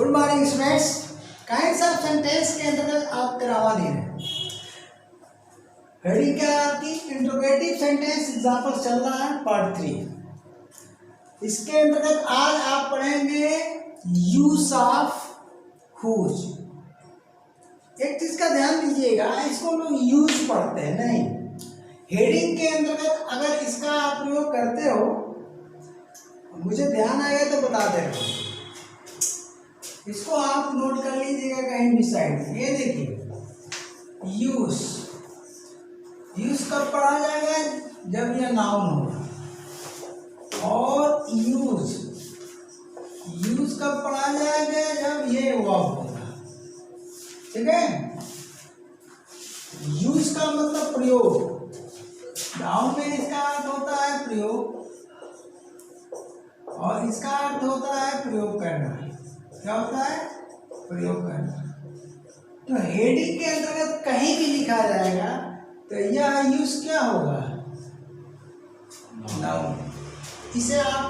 Good morning students. Kinds of sentence के अंतर्गत आप करावा दे रहे हैं। हेडिंग क्या है आपकी? इंट्रोगेटिव सेंटेंस एग्जांपल चल रहा है पार्ट 3। इसके अंतर्गत आज आप पढ़ेंगे यूज ऑफ हुज। एक चीज का ध्यान दीजिएगा, इसको लोग यूज पढ़ते हैं नहीं। हेडिंग के अंतर्गत अगर इसका आप प्रयोग करते हो, मुझे ध्यान आएगा तो बता दे रहा हूं। इसको आप नोट कर लीजिएगा कहीं भी साइड। ये देखिए यूज, यूज कब पढ़ा जाएगा? जब यह नाउन होगा। और यूज, यूज कब पढ़ा जाएगा? जब ये वर्ब होगा। ठीक है, यूज का मतलब प्रयोग। नाउन में इसका अर्थ होता है प्रयोग और इसका अर्थ होता है प्रयोग करना। क्या होता है? प्रयोग करना। तो हेडिंग के अंतर्गत कहीं भी लिखा जाएगा तो यह यूज क्या होगा? नाउन। इसे आप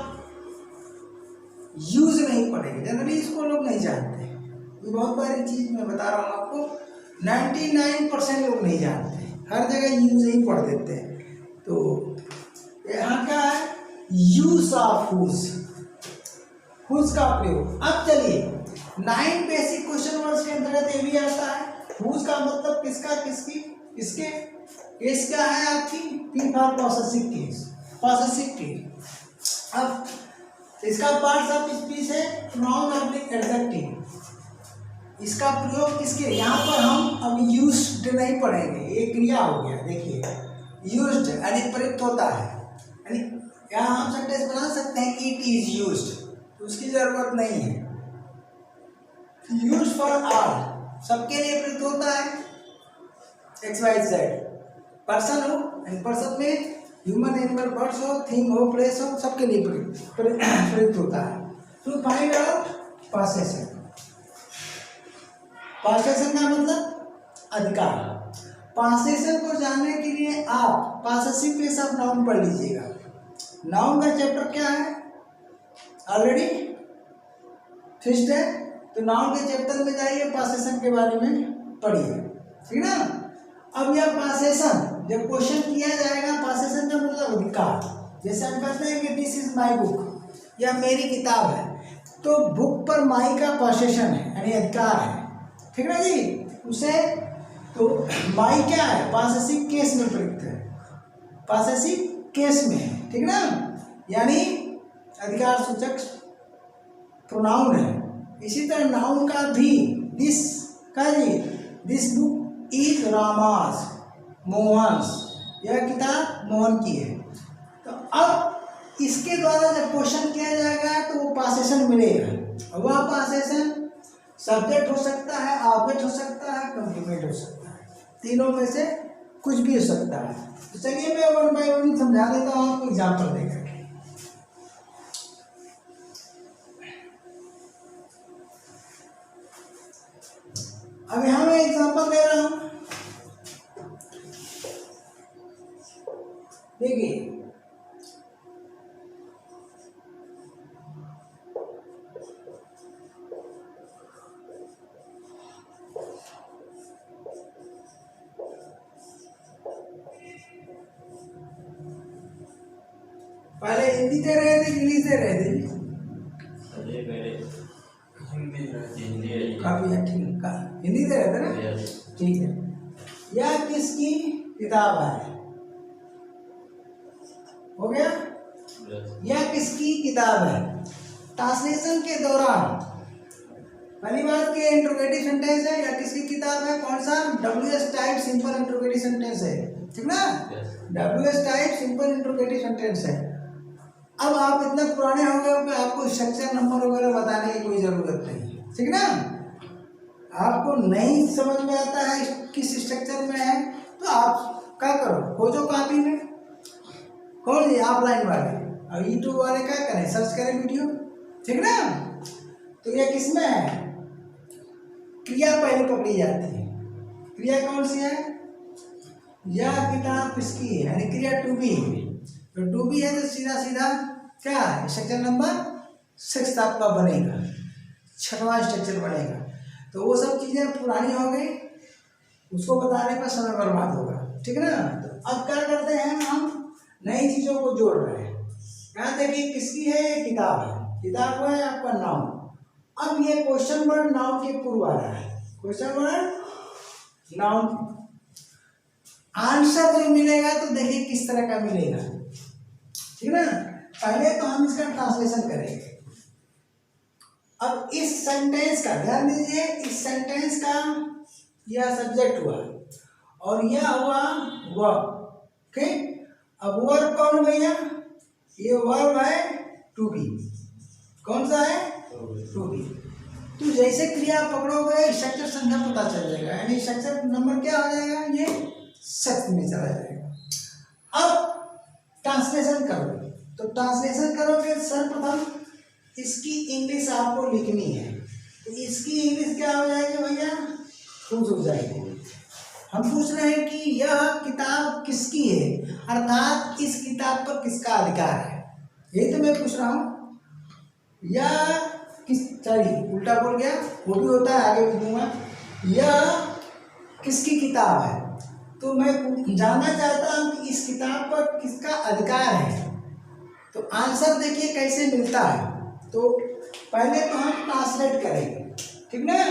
यूज नहीं पढ़ेंगे, जनरली इसको लोग नहीं जानते। ये बहुत बड़ी चीज मैं बता रहा हूँ आपको, 99% लोग नहीं जानते, हर जगह यूज ही पढ़ देते हैं। तो यहाँ क्या है? यूज ऑफ हुज, हुज का प्रयोग। अब चलिए 9 बेसिक क्वेश्चन वर्ड्स के अंतर्गत ये भी आता है। हुज का मतलब किसका, किसकी, किसके। केस क्या है आपकी? P for possessive case, possessive case. अब इसका पार्ट्स ऑफ स्पीच है प्रोनाउन ऑब्लिक एडजेक्टिव। इसका प्रयोग किसके? यहाँ पर हम अब यूज्ड नहीं पढ़ेंगे, ये क्रिया हो गया। देखिए यूज्ड यानी प्रयुक्त होता है, यानी यहाँ हम सेंटेंस बना सकते हैं कि इट इज यूज्ड, तो उसकी जरूरत नहीं है। यूज फॉर ऑल, सबके लिए प्रयुक्त होता है। एक्स वाई जेड, पर्सन हो, पर्सन में ह्यूमन, एनिमल, बर्ड्स हो, थिंग हो, प्लेस हो, सबके लिए प्रयुक्त होता है। टू फाइंड आउट पॉसेशन, पॉसेशन का मतलब अधिकार। पॉसेशन को जानने के लिए आप पॉसेसिव केस ऑफ नाउन पढ़ लीजिएगा। नाउन का चैप्टर क्या है? ऑलरेडी फिक्स्ड है, तो नाउन के चैप्टर में जाइए, पॉसेशन के बारे में पढ़िए। ठीक ना? अब यह पॉसेशन जब क्वेश्चन किया जाएगा, पॉसेशन का मतलब अधिकार। जैसे हम कहते हैं कि दिस इज माई बुक, यह मेरी किताब है, तो बुक पर माई का पॉसेशन है यानी अधिकार है। ठीक ना जी? उसे तो माई क्या है? पॉसेसिव केस में प्रयुक्त है, पॉसेसिव केस में है। ठीक ना? यानी अधिकार सूचक प्रोनाउन है। इसी तरह नाउन का भी दिस का जी, दिस बुक इज रामास, मोहन, यह किताब मोहन की है। तो अब इसके द्वारा जब क्वेश्चन किया जाएगा तो वो पॉसेशन मिलेगा। वह पॉसेशन सब्जेक्ट हो सकता है, ऑब्जेक्ट हो सकता है, कंप्लीमेंट हो सकता है, तीनों में से कुछ भी हो सकता है। तो चलिए मैं वन बाय वन समझा देता हूँ आपको एग्जाम्पल देकर। अब यहाँ मैं एग्जाम्पल दे रहा हूं। देखिए पहले हिंदी दे रहे थे, इंग्लिश दे रहे थे? काफी है, ठीक है, हिंदी दे रहे थे ना? ठीक है। यह किसकी किताब है? हो गया? यह किसकी किताब है? ट्रांसलेशन के दौरान पहली बात के इंट्रोगेटिव सेंटेंस है, या किसकी किताब है? कौन सा? WH type simple interrogative sentence है। ठीक ना? WH type simple interrogative sentence है। अब आप इतना पुराने हो गए कि आपको स्ट्रक्चर नंबर वगैरह बताने की कोई जरूरत नहीं। ठीक ना? आपको नहीं समझ में आता है किस स्ट्रक्चर में है, तो आप क्या करो, खोजो कॉपी में, खोल लीजिए ऑफलाइन वाले। और यूट्यूब वाले क्या करें, सर्च करें वीडियो। ठीक ना? तो ये किसमें है? क्रिया पहले पकड़ी जाती है। क्रिया कौन सी है? यह किताब किसकी है, यानी क्रिया टू बी। तो टू बी है तो सीधा सीधा क्या है? स्ट्रक्चर नंबर 6 आपका बनेगा। छठवां स्ट्रक्चर बनेगा। तो वो सब चीज़ें पुरानी हो गई, उसको बताने पर समय बर्बाद होगा, ठीक है ना। तो अब क्या करते हैं, हम नई चीज़ों को जोड़ रहे हैं। यहाँ देखिए किसकी है, ये किताब है, किताब है आपका नाउन। अब ये क्वेश्चन वर्ड नाउन के पूर्व आ रहा है, क्वेश्चन वर्ड नाउन। आंसर जो मिलेगा तो देखिए किस तरह का मिलेगा, ठीक है ना। पहले तो हम इसका ट्रांसलेशन करेंगे। अब इस सेंटेंस का ध्यान दीजिए, इस सेंटेंस का यह सब्जेक्ट हुआ और यह हुआ वर्ब, ठीक। अब वर्ब कौन भैया, ये वर्ब है टू बी। कौन सा है, टू बी। तो जैसे क्रिया पकड़ोगे स्ट्रक्चर संख्या पता चल जाएगा, यानी स्ट्रक्चर नंबर क्या हो जाएगा, ये 6 में चला जाएगा। अब ट्रांसलेशन करो, तो ट्रांसलेशन करोगे सर्वप्रथम इसकी इंग्लिश आपको लिखनी है। तो इसकी इंग्लिश क्या हो जाएगी भैया, खुश हो जाएगी। हम पूछ रहे हैं कि यह किताब किसकी है, अर्थात इस किताब पर किसका अधिकार है, यही तो मैं पूछ रहा हूँ। यह किस, सॉरी उल्टा बोल गया, वो भी होता है, आगे पूछूंगा। यह किसकी किताब है, तो मैं जानना चाहता हूँ कि इस किताब पर किसका अधिकार है। तो आंसर देखिए कैसे मिलता है। तो पहले तो हम ट्रांसलेट करेंगे, ठीक ना।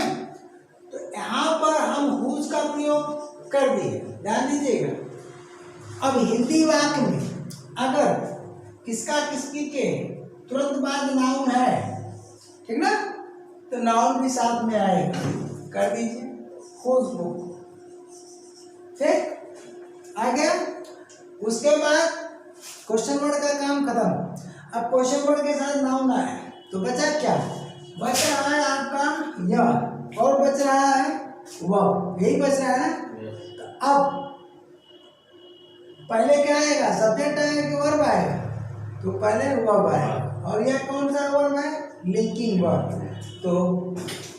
तो यहाँ पर हम हुज का प्रयोग कर दिए, ध्यान दीजिएगा। अब हिंदी वाक्य में अगर किसका किसकी के तुरंत बाद नाउन है, ठीक ना, तो नाउन भी साथ में आएगा, कर दीजिए हुज बुक, ठीक आ गया। उसके बाद क्वेश्चन वर्ड का काम खत्म। अब क्वेश्चन वर्ड के साथ नाउन आया तो बचा क्या, बच रहा है आपका यह, और बच रहा है वह, यही बच रहा है। तो अब पहले क्या आएगा, सब्जेक्ट आएगा कि वर्ब आएगा, तो पहले वर्ब आएगा। और यह कौन सा वर्ब है, लिंकिंग वर्ब। तो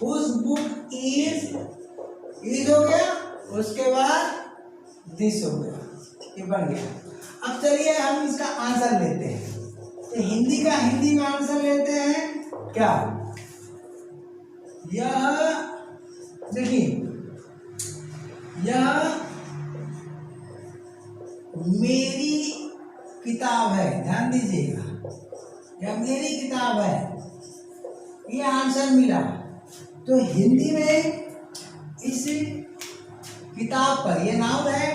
हुज बुक इज हो गया, उसके बाद दिस हो गया, ये बन गया। अब चलिए हम इसका आंसर लेते हैं। तो हिंदी का हिंदी में आंसर लेते हैं क्या, यह देखिए, यह मेरी किताब है, ध्यान दीजिएगा, यह मेरी किताब है, ये आंसर मिला। तो हिंदी में इस किताब पर ये नाउन है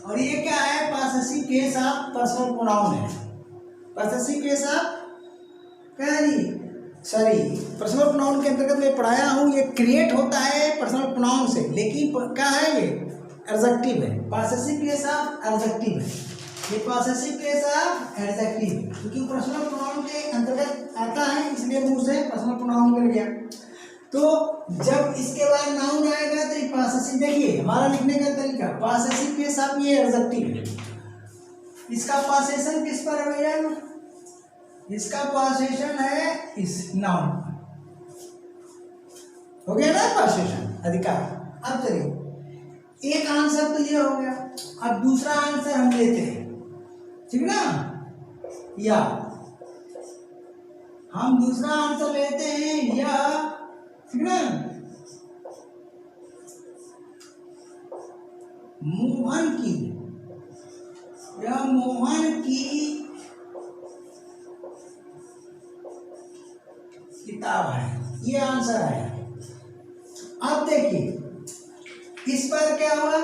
और ये क्या है, possessive case of personal pronoun है। पॉसेसिव केस ऑफ क्या है, सॉरी पर्सनल प्रोनाउन के अंतर्गत मैं पढ़ाया हूँ, ये क्रिएट होता है पर्सनल प्रोनाउन से, लेकिन क्या है ये एडजेक्टिव है, पॉसेसिव केस ऑफ एडजेक्टिव है, ये पॉसेसिव केस ऑफ एडजेक्टिव, क्योंकि पर्सनल प्रोनाउन के अंतर्गत आता है इसलिए मुंह से पर्सनल प्रोनाउन मिल गया। तो जब इसके बाद नाउन आएगा तो ये पॉसेसिव, देखिए हमारा लिखने का तरीका, पॉसेसिव केस ऑफ ये एडजेक्टिव है, इसका पॉसेशन किस पर है भैया, इसका पॉसेशन है इस नाउन पर, हो गया ना पॉसेशन अधिकार। अब चलिए एक आंसर तो ये हो गया, अब दूसरा आंसर हम लेते हैं, ठीक ना, या हम दूसरा आंसर लेते हैं या, ठीक ना, मोहन की, यह मोहन की किताब है, ये आंसर है। अब देखिए इस पर क्या हुआ,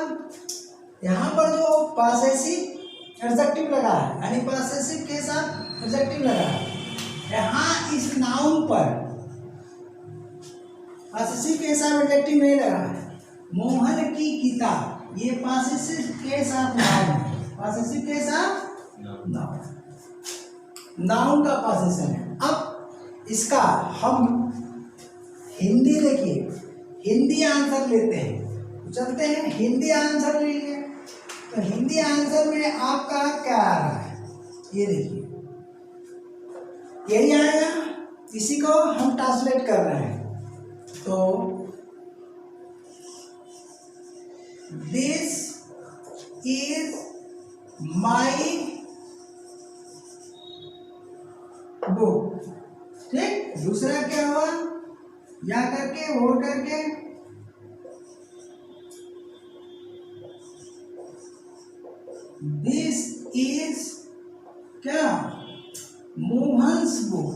यहाँ पर जो पॉसेसिव एडजेक्टिव लगा है, यानी पॉसेसिव के साथ एडजेक्टिव लगा है, यहाँ इस नाउन पर पॉसेसिव के साथ एडजेक्टिव नहीं लगा है। मोहन की किताब, ये पॉसेसिव के साथ नाउन है, पॉसेसिव के साथ नाउन, नाउन का पॉसेशन है। अब इसका हम हिंदी, देखिए हिंदी आंसर लेते हैं, चलते हैं हिंदी आंसर लीजिए। तो हिंदी आंसर में आपका क्या आ रहा है, ये देखिए यही आएगा, इसी को हम ट्रांसलेट कर रहे हैं। तो दिस इज माई बुक, ठीक। दूसरा क्या हुआ, या करके और करके दिस इज क्या, मोहन्स बुक।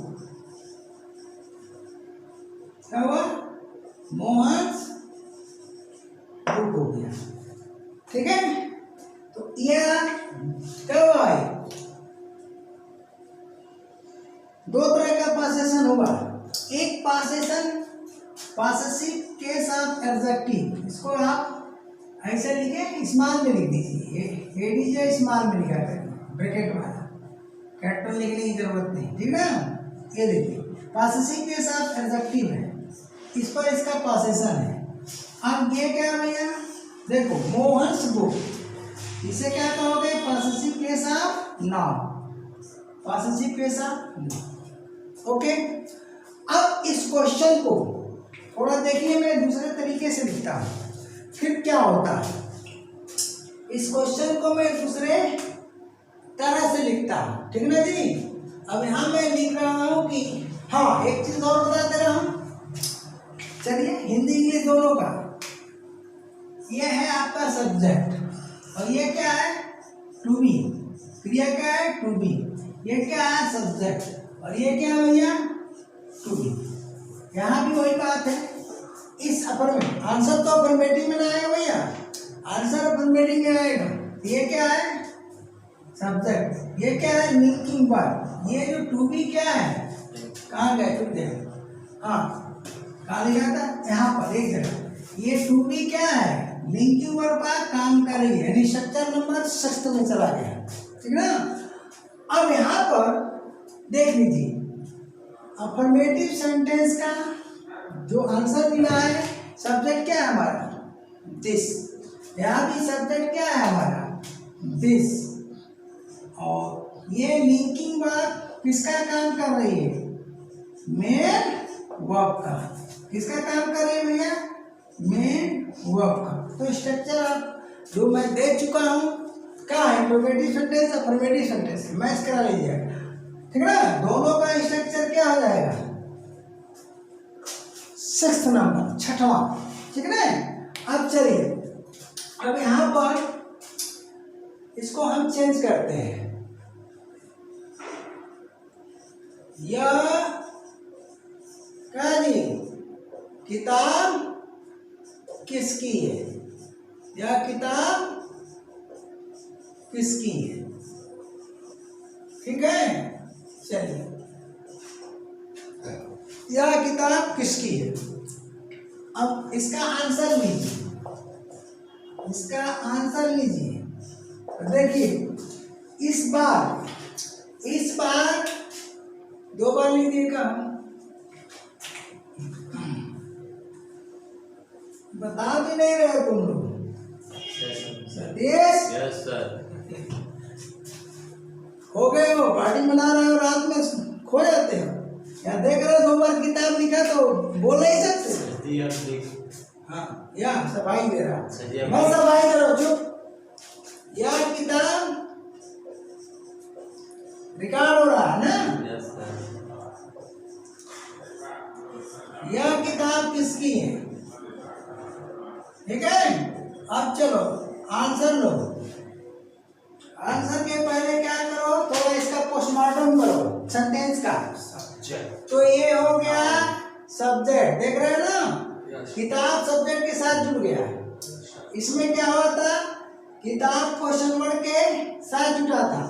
क्या हुआ, मोहन्स बुक हो गया। ठीक है, तो यह क्या हुआ है, दो तरह का पासेशन होगा। एक पासेशन पासेसिव केस ऑफ एडजेक्टिव, इसको आप ऐसे लिखे, स्मॉल में लिख दीजिए, ये दीजिए स्मॉल में लिखा करना, ब्रैकेट वाला, कैपिटल लिखने की जरूरत नहीं, ठीक है। ये देखिए पासेसिव केस ऑफ एडजेक्टिव है, इस पर इसका पासेशन है। अब ये क्या भैया, देखो मोहन्स बुक, इसे क्या कहोगे, possessive case of noun, possessive case of noun. Okay, अब इस क्वेश्चन को थोड़ा देखिए, मैं दूसरे तरीके से लिखता हूँ, फिर क्या होता है। इस क्वेश्चन को मैं दूसरे तरह से लिखता हूँ, ठीक ना जी। अब यहाँ मैं लिख रहा हूँ कि, हाँ एक चीज और बता दे रहा हूँ, चलिए हिंदी इंग्लिश दोनों का। ये है आपका सब्जेक्ट और ये क्या है, टू बी, क्रिया क्या है, टू बी, ये क्या है सब्जेक्ट और ये क्या है भैया, टू बी। यहाँ भी वही बात है, इस अफर्मेटिव, आंसर तो अफर्मेटिव में ना आएगा भैया, आंसर अफर्मेटिव में आएगा। ये क्या है सब्जेक्ट, ये क्या है लिंकिंग वर्ब, ये जो टू बी क्या है, कहाँ गए फिर देखो, हाँ कहाँ लिखा था, यहाँ पर एक जगह, ये टू बी क्या है, लिंकिंग वर्ब का काम कर रही है, यानी स्ट्रक्चर नंबर 6 में चला गया, ठीक ना। अब यहाँ पर देख लीजिए, अफर्मेटिव सेंटेंस का जो आंसर मिला है, सब्जेक्ट क्या है हमारा, दिस, यहाँ भी सब्जेक्ट क्या है हमारा, दिस, और ये लिंकिंग वर्ब किसका काम कर रही है, मेन वर्ब का, किसका काम कर रही है भैया, मेन वर्ब का। तो स्ट्रक्चर आप जो मैं दे चुका हूँ, क्या है, interrogative sentence, affirmative sentence, match करा लीजिएगा, ठीक है ना। दोनों का स्ट्रक्चर क्या हो जाएगा, 6 नंबर, 6वां, ठीक है ना। अब चलिए, अब यहाँ पर इसको हम चेंज करते हैं, यह क्या जी, किताब किसकी है, यह किताब किसकी है, ठीक है। चलिए, यह किताब किसकी है। अब इसका आंसर लीजिए, इसका आंसर लीजिए, देखिए इस बार 2 बार लीजिएगा, बता भी नहीं रहे तुम लोग, सतीश यस सर, हो गए हो, पार्टी मना रहे हो, रात में खो जाते हो, या देख रहे हो 2 बार किताब लिखा तो बोल नहीं सकते। हाँ, या सफाई दे रहा, मैं सफाई दे रहा हूँ, चुप। यह किताब रिकॉर्ड हो रहा है ना, यस सर, यह किताब किसकी है, ठीक है। अब चलो आंसर लो, आंसर के पहले क्या करो, थोड़ा इसका पोस्टमार्टम करो सेंटेंस का। तो ये हो गया सब्जेक्ट, देख रहे हो ना, किताब सब्जेक्ट के साथ जुड़ गया। इसमें क्या हुआ था, किताब क्वेश्चन वर्ड के साथ जुड़ा था,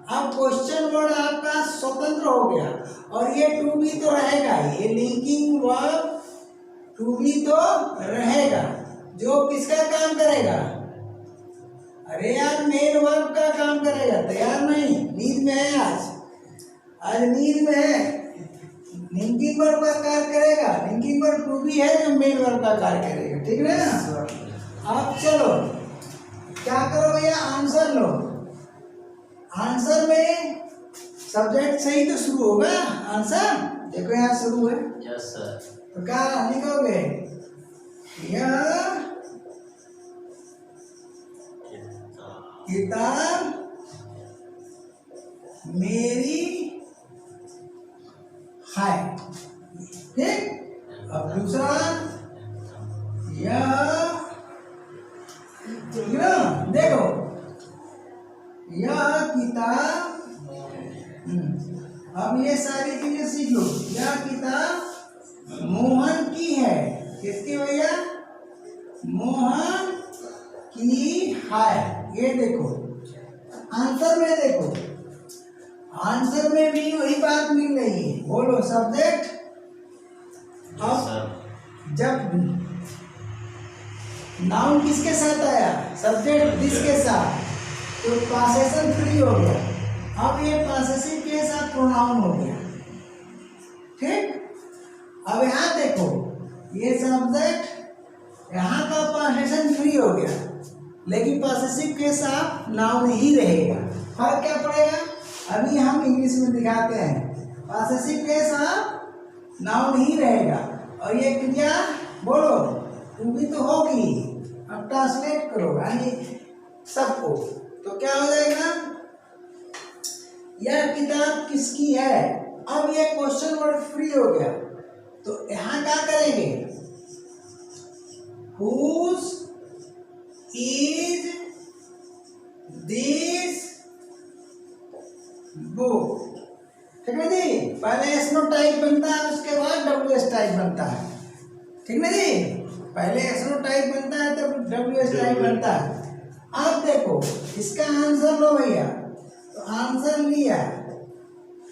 अब क्वेश्चन वर्ड आपका स्वतंत्र हो गया, और ये टू बी तो रहेगा, ये लिंकिंग वर्ब टू बी तो रहेगा, जो किसका काम करेगा, अरे यार मेन वर्ब का काम करेगा। तैयार नहीं, नींद में है, आज नींद में है, लिंकिंग वर्ब का कार्य करेगा, लिंकिंग वर्ब टू बी है जो मेन वर्ब का कार्य करेगा, ठीक है ना। अब चलो क्या करो भैया, आंसर लो, आंसर में सब्जेक्ट से ही तो शुरू होगा आंसर, देखो यहाँ शुरू है, यस सर, तो क्या लिखोगे, यह किताब मेरी है, ठीक। अब और दूसरा यह, देखो यह किताब, अब ये सारी चीजें सीख लो। यह किताब मोहन की है। किसकी भैया? मोहन की है। ये देखो आंसर में, देखो आंसर में भी वही बात मिल रही है। बोलो सब्जेक्ट। अब जब नाउन किसके साथ आया? सब्जेक्ट दिस के साथ, तो पासेशन फ्री हो गया। अब ये पॉसेसिव के साथ प्रोनाउन हो गया। ठीक, अब यहाँ देखो ये सब्जेक्ट, यहाँ का पॉसेशन फ्री हो गया, लेकिन पॉसेसिव के साथ नाउन ही रहेगा। फर्क क्या पड़ेगा? अभी हम इंग्लिश में दिखाते हैं। पॉसेसिव के साथ नाउन ही रहेगा, और ये क्रिया बोलो तुम भी तो होगी। अब ट्रांसलेट करो यानी सबको, तो क्या हो जाएगा? यह किताब किसकी है? अब ये क्वेश्चन वर्ड फ्री हो गया, तो यहां क्या करेंगे? Whose is this book? ठीक है जी, पहले एस नो टाइप बनता है, उसके बाद डब्ल्यू एस टाइप बनता है। ठीक ना जी, पहले एस नो टाइप बनता है तब डब्ल्यू एस टाइप बनता है। अब देखो इसका आंसर लो भैया, तो आंसर लिया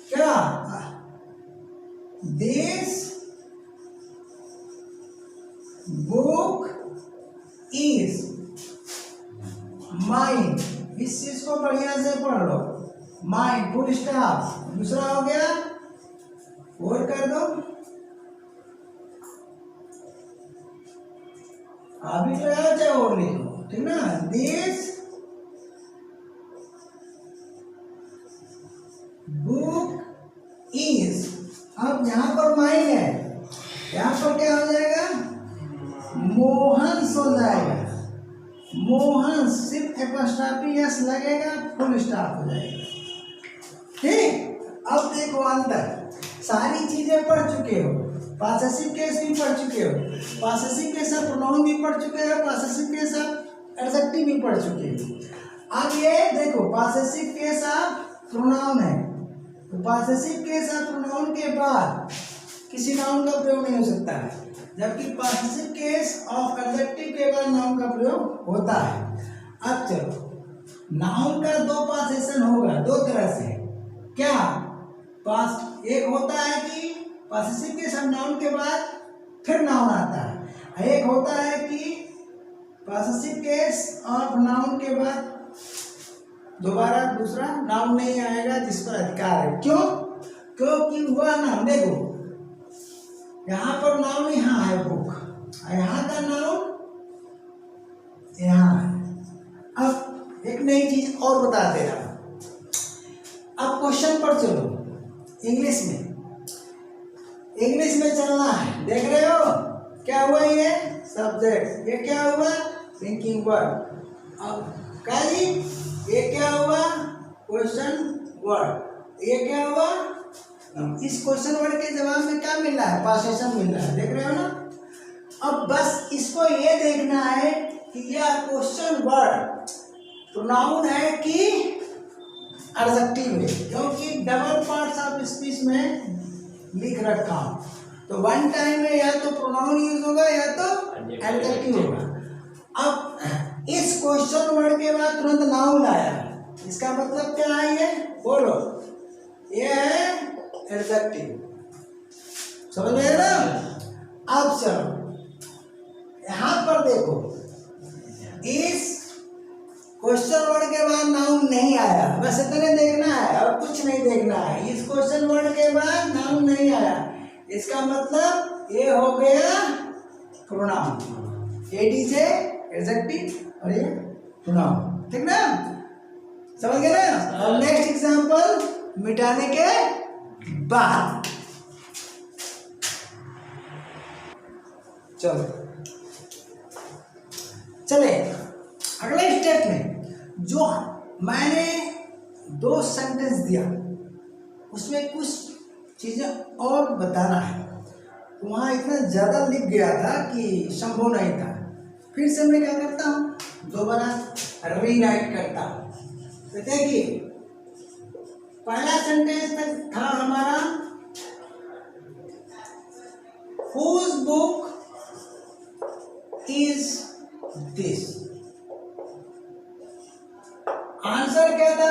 क्या? This book is mine. इस चीज को बढ़िया से पढ़ लो, माइन फुल स्टॉप। दूसरा हो गया, और कर दो, अभी तो यार चाहे और लिखो, ठीक ना? दिस बुक इज, अब यहाँ पर माइन है, यहाँ पर क्या हो जाएगा? मोहन हो जाएगा। मोहन सिर्फ एपोस्ट्रोफी एस लगेगा, फुल स्टॉप हो जाएगा। ठीक, अब देखो अंतर, सारी चीजें पढ़ चुके हो। पॉसेसिव केस भी पढ़ चुके हो, पॉसेसिव के साथ प्रोनाउन भी पढ़ चुके हो, पॉसेसिव के साथ एडजेक्टिव भी पढ़ चुके हो। अब ये देखो पॉसेसिव के साथ प्रोनाउन है, तो पॉसेसिव के साथ प्रोनाउन के बाद किसी नाउन का प्रयोग नहीं हो सकता है, जबकि पॉसेसिव केस ऑफ एडजेक्टिव के बाद नाउन का प्रयोग होता है। अब चलो, नाउन का दो पॉसेशन होगा, दो तरह से। क्या? पास एक होता है कि पॉसेसिव के साथ नाउन के बाद फिर नाउन आता है, एक होता है कि पॉसेसिव केस ऑफ नाउन के बाद दोबारा दूसरा नाउन नहीं आएगा जिस पर अधिकार है। क्यों? क्योंकि हुआ ना, देखो यहाँ पर नाउन यहाँ है बुक, यहाँ का नाउन यहाँ है। अब एक नई चीज और बता दे रहा हूं। अब क्वेश्चन पर चलो, इंग्लिश में चलना है। देख रहे हो क्या हुआ? ये सब्जेक्ट, ये क्या हुआ? Thinking word. अब क्या जी? ये क्या हुआ? Question word. ये क्या हुआ? इस क्वेश्चन वर्ड के जवाब में क्या मिल रहा है? पॉसेशन मिल रहा है। देख रहे हो ना? अब बस इसको ये देखना है कि यह क्वेश्चन वर्ड प्रोनाउन है कि एडजेक्टिव है, क्योंकि डबल पार्ट्स ऑफ स्पीच में लिख रखा हूं, तो वन टाइम में या तो प्रोनाउन यूज होगा या तो एडजेक्टिव होगा। अब इस क्वेश्चन वर्ड के बाद तुरंत नाउन आया, इसका मतलब क्या है? ये बोलो, ये है एडजेक्टिव। समझ गए ना? अब चलो यहां पर देखो, इस क्वेश्चन वर्ड के बाद नाउन नहीं आया, बस इतने देखना है और कुछ नहीं देखना है। इस क्वेश्चन वर्ड के बाद नाउन नहीं आया, इसका मतलब ये हो गया प्रोनाउन। एडी से एडजेक्टिव और ये प्रोनाउन। ठीक ना? समझ गए ना? अब नेक्स्ट एग्जांपल मिटाने के बाद चलो चले अगले स्टेप में। जो मैंने दो सेंटेंस दिया उसमें कुछ चीजें और बताना है। वहाँ इतना ज़्यादा लिख गया था कि संभव नहीं था। फिर से मैं क्या करता हूँ, दोबारा रीराइट करता हूँ। तो देखिए पहला सेंटेंस तक था हमारा whose book is this। Answer क्या था,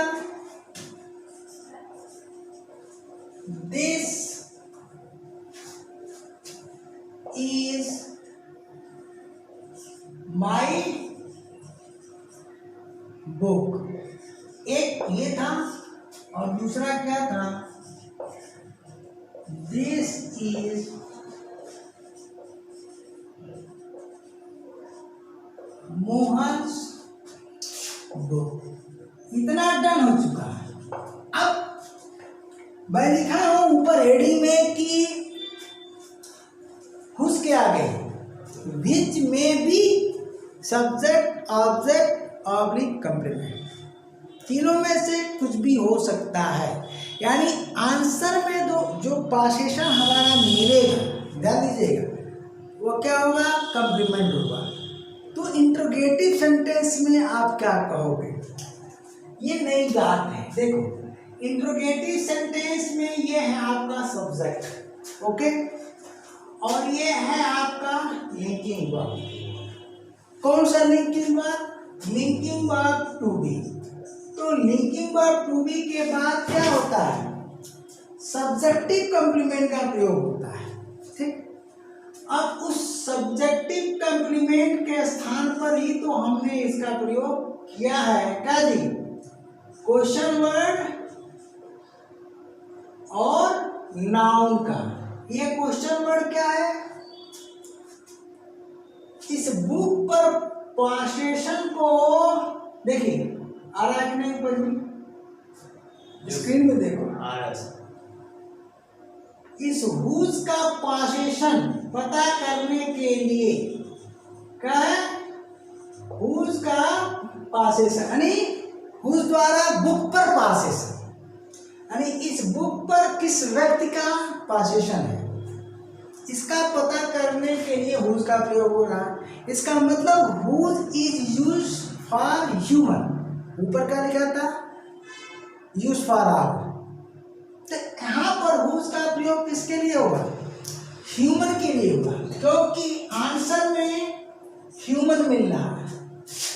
this is my book। एक ये था और दूसरा क्या था, this is मोहन्स बुक। इतना डन हो चुका है। अब मैं लिखा हूं ऊपर हेडिंग में कि उसके आगे विच में भी सब्जेक्ट ऑब्जेक्ट ऑब्लिक कंप्लीमेंट, तीनों में से कुछ भी हो सकता है। यानी आंसर में जो पासेशन हमारा मिलेगा, ध्यान दीजिएगा, वो क्या होगा, कंप्लीमेंट होगा। तो इंट्रोगेटिव सेंटेंस में आप क्या कहोगे, ये नई बात है। देखो इंट्रोगेटिव सेंटेंस में ये है आपका सब्जेक्ट, ओके, और ये है आपका लिंकिंग वर्ब। कौन सा linking verb, linking verb to be. तो लिंकिंग वर्ब टू बी के बाद क्या होता है, सब्जेक्टिव कंप्लीमेंट का प्रयोग होता है, ठीक। अब उस सब्जेक्टिव कंप्लीमेंट के स्थान पर ही तो हमने इसका प्रयोग किया है, क्या जी, क्वेश्चन वर्ड और नाउन का। ये क्वेश्चन वर्ड क्या है, इस बुक पर पासेशन को देखिए, आ रहा है कि नहीं ऊपर में, स्क्रीन में देखो आ रहा है। इस हुज का पासेशन पता करने के लिए क्या है, हुज का पासेशन, यानी हुज द्वारा बुक पर पासेशन, यानी इस बुक पर किस व्यक्ति का पासेशन है, इसका पता करने के लिए हुज का प्रयोग हो रहा है। इसका मतलब whose is use for human, ऊपर क्या लिखा था, यूज फॉर ऑल। तो यहाँ पर हुज का प्रयोग किसके लिए होगा, ह्यूमन के लिए होगा, क्योंकि आंसर में ह्यूमन मिल रहा है।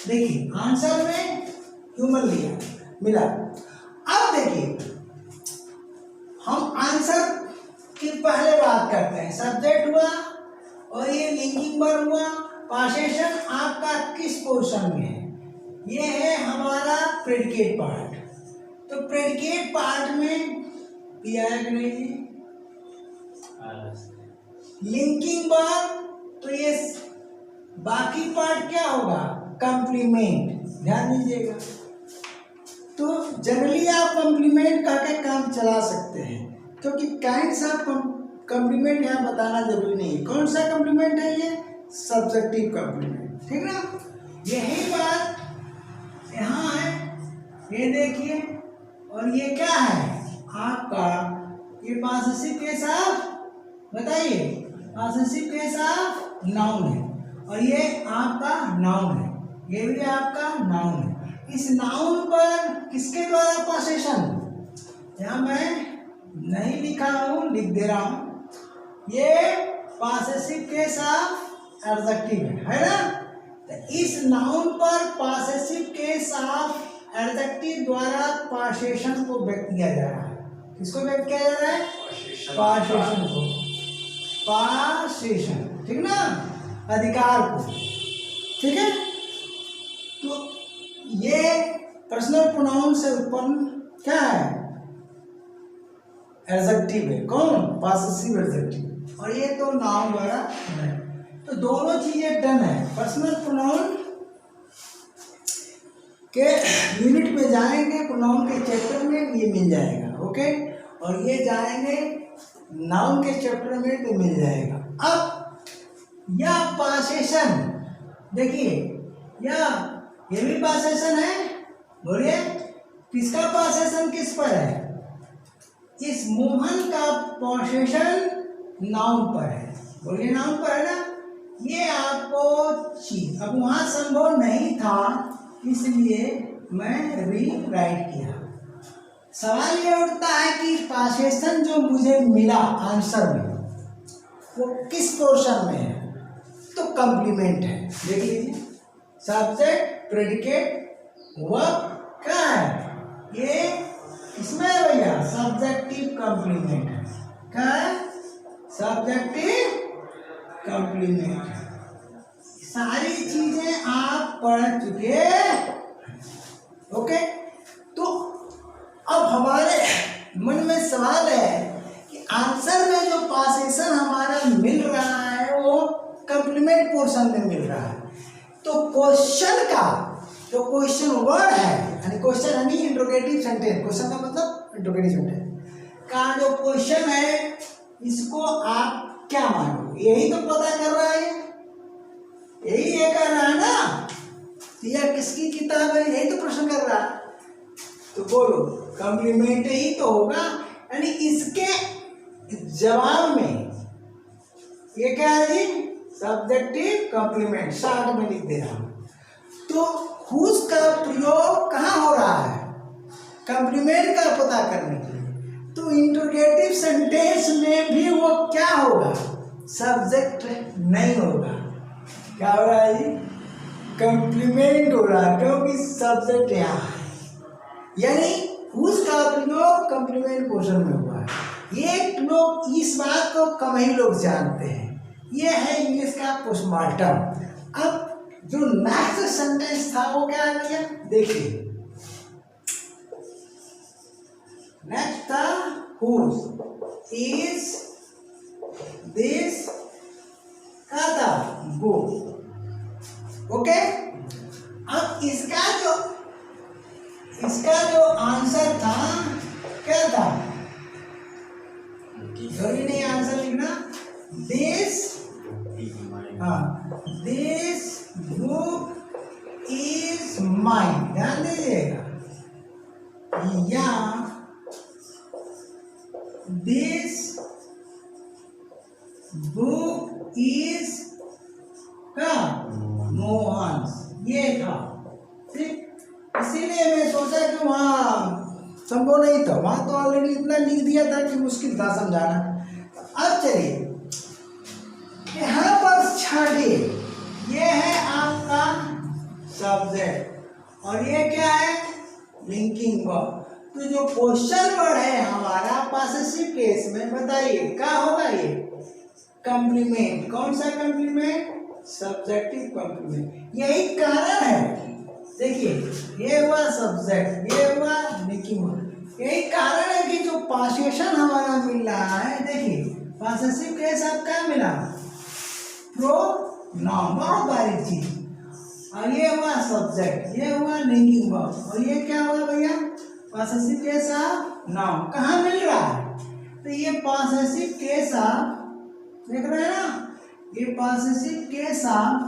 देखिए आंसर में ह्यूमन मिला। अब देखिए हम आंसर की पहले बात करते हैं, सब्जेक्ट हुआ और ये लिंकिंग वर्ब हुआ, पासेशन आपका किस पोर्शन में है, ये है हमारा प्रेडिकेट पार्ट। तो प्रेडिकेट पार्ट में भी आया कि नहीं, लिंकिंग वर्ब, तो ये बाकी पार्ट क्या होगा, कंप्लीमेंट, ध्यान दीजिएगा। तो जनरली आप कंप्लीमेंट कह के काम चला सकते हैं, क्योंकि काइंड्स ऑफ कंप्लीमेंट यहाँ बताना जरूरी नहीं है। कौन सा कंप्लीमेंट है ये, सब्जेक्टिव कंप्लीमेंट, ठीक ना। यही बात यहाँ है, ये देखिए, और ये क्या है आपका, ये पॉसेसिव केस ऑफ, बताइए, पॉसेसिव केस ऑफ नाउन है, और ये आपका नाउन है, ये भी आपका नाउन है। इस नाउन पर किसके द्वारा पॉसेशन, यहाँ मैं नहीं लिखा हूँ, लिख दे रहा हूँ, ये पॉसेसिव केस ऑफ एडजेक्टिव है ना। तो इस नाउन पर पॉसेसिव केस ऑफ एडजेक्टिव द्वारा पॉसेशन को व्यक्त किया जा रहा है। किसको व्यक्त किया जा रहा है, पॉसेशन को, पॉसेशन, ठीक ना, अधिकार को, ठीक है। तो ये पर्सनल प्रोनाउन से उत्पन्न क्या है, एडजेक्टिव है, कौन, पॉसेसिव एडजेक्टिव, और ये तो नाउन द्वारा है। तो दोनों चीजें डन है। पर्सनल प्रोनाउन के यूनिट में जाएंगे, प्रोनाउन के चैप्टर में ये मिल जाएगा, ओके, और ये जाएंगे नाउन के चैप्टर में तो मिल जाएगा। अब यह पॉसेशन देखिए, ये भी पॉसेशन है, बोलिए किसका पॉसेशन किस पर है, इस मोहन का पॉसेशन नाउन पर है, बोलिए नाउन पर है ना। ये आपको चीज अब वहां संभव नहीं था, इसलिए मैं रीराइट किया। सवाल ये उठता है कि पासेशन जो मुझे मिला आंसर में वो किस पोर्शन में है, तो कॉम्प्लीमेंट है। देख लीजिए, सब्जेक्ट प्रेडिकेट वर्ब क्या है, ये इसमें है भैया, सब्जेक्टिव कॉम्प्लीमेंट है। क्या है, सब्जेक्टिव कॉम्प्लीमेंट है। सारी चीजें आप पढ़ चुके, ओके। तो अब हमारे मन में सवाल है कि आंसर में जो पासेशन हमारा मिल रहा है वो कॉम्प्लीमेंट पोर्शन में मिल रहा है, तो क्वेश्चन का जो क्वेश्चन वर्ड है, यानी क्वेश्चन यानी इंट्रोगेटिव सेंटेंस, क्वेश्चन का मतलब इंट्रोगेटिव सेंटेंस का जो क्वेश्चन है, इसको आप क्या मानोगे, यही तो पता कर रहा है, यही ये कर रहा है ना, यह किसकी किताब है, यही तो प्रश्न कर रहा है। तो बोलो कॉम्प्लीमेंट ही तो होगा, यानी इसके जवाब में ये क्या है जी, सब्जेक्टिव कॉम्प्लीमेंट, शॉर्ट में लिख दे रहा हूं। तो हुज का प्रयोग कहाँ हो रहा है, कॉम्प्लीमेंट का पता करने के लिए। तो इंट्रोगेटिव सेंटेंस में भी वो क्या होगा, सब्जेक्ट नहीं होगा, क्या हो रहा है जी, कॉम्प्लीमेंट हो रहा है, क्योंकि सब्जेक्ट यहाँ है, यानी उसका प्रयोग कॉम्प्लीमेंट पोर्शन में हुआ है। ये लोग इस बात को कम ही लोग जानते हैं, ये है इंग्लिश का पोस्टमार्टम। अब जो नेक्स्ट सेंटेंस था वो क्या आ गया, देखिए नेक्स्ट था हुज इज दिस क्या था, बुक, ओके। अब इसका जो आंसर था क्या था, जरूरी नहीं आंसर लिखना, this, this book is mine, ध्यान दीजिएगा, या दिस बुक इज क्या, मोहन, ये था, ठीक। इसीलिए मैं सोचा कि वहाँ संभव नहीं था, वहाँ तो ऑलरेडी इतना लिख दिया था कि मुश्किल था समझाना। अब चलिए यहाँ पर छठे, ये है आपका सब्जेक्ट और ये क्या है, लिंकिंग वर्ब। तो जो क्वेश्चन वर्ड है हमारा पॉसेसिव केस में, बताइए क्या होगा, ये कॉम्प्लीमेंट। कौन सा कॉम्प्लीमेंट, सब्जेक्टिव कॉम्प्लीमेंट। यही कारण है, देखिए ये हुआ सब्जेक्ट, ये हुआ लिंकिंग वर्ब। यही कारण है कि जो पासेशन हमारा मिल रहा है, देखिए पॉसेसिव केस आपका मिला, प्रोनाउन, बहुत बारीक चीज, और ये हुआ सब्जेक्ट, ये हुआ लिंकिंग वर्ब, और ये क्या हुआ भैया, पॉसेसिव केस ऑफ नाउन। कहाँ मिल रहा है, तो ये पॉसेसिव केस ऑफ, देख रहे हैं ना, ये पॉसेसिव केस ऑफ,